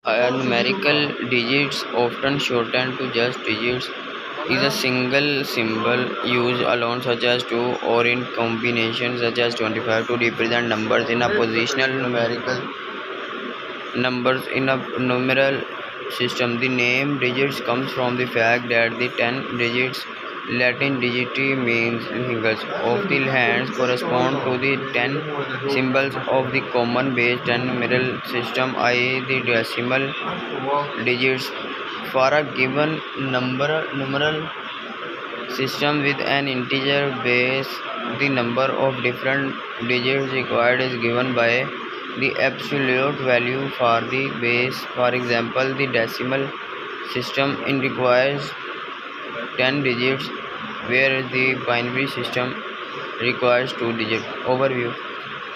A numerical digits, often shortened to just digits, is a single symbol used alone such as 2 or in combinations such as 25 to represent numbers in a positional numerical numbers in a numeral system. The name digits comes from the fact that the 10 digits Latin digiti means fingers of the hands correspond to the 10 symbols of the common base 10 numeral system, i.e. the decimal digits for a given numeral system with an integer base. The number of different digits required is given by the absolute value for the base. For example, the decimal system requires 10 digits, whereas the binary system requires 2 digits. Overview: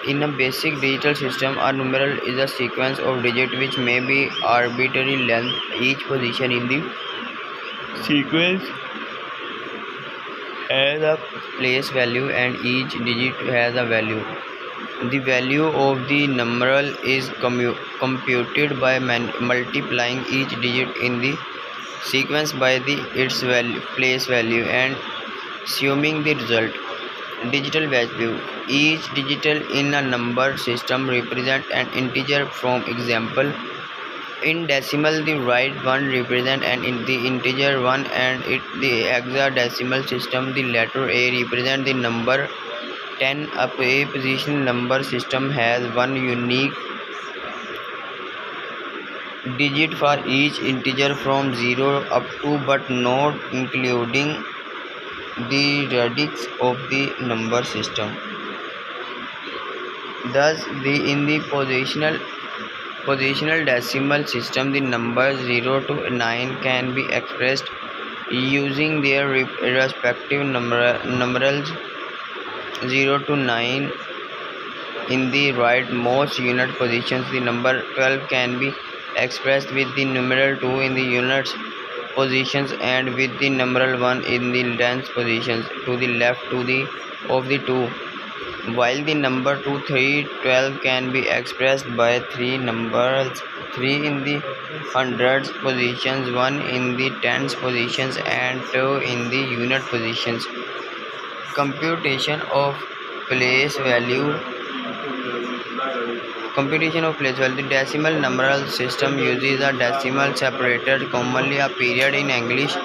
in a basic digital system, a numeral is a sequence of digits which may be arbitrary length. Each position in the sequence has a place value and each digit has a value. The value of the numeral is computed by multiplying each digit in the sequence by its place value and assuming the result. Digital value: each digit in a number system represents an integer. From example, in decimal, the right one represents the integer 1, and in the hexadecimal system, the letter A represents the number 10. A positional number system has one unique digit for each integer from 0 up to but not including the radix of the number system. Thus, in the positional decimal system, the numbers 0 to 9 can be expressed using their respective numerals 0 to 9. In the rightmost unit positions, the number 12 can be expressed with the numeral 2 in the units positions and with the numeral 1 in the tens positions to the left of the 2, while the number 2, 3, 12 can be expressed by three numbers: 3 in the hundreds positions, 1 in the tens positions, and 2 in the unit positions. Computation of place value. The decimal numeral system uses a decimal separator, commonly a period in English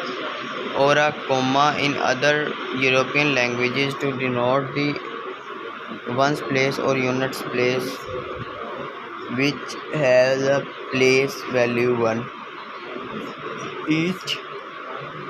or a comma in other European languages, to denote the ones place or units place, which has a place value 1. Each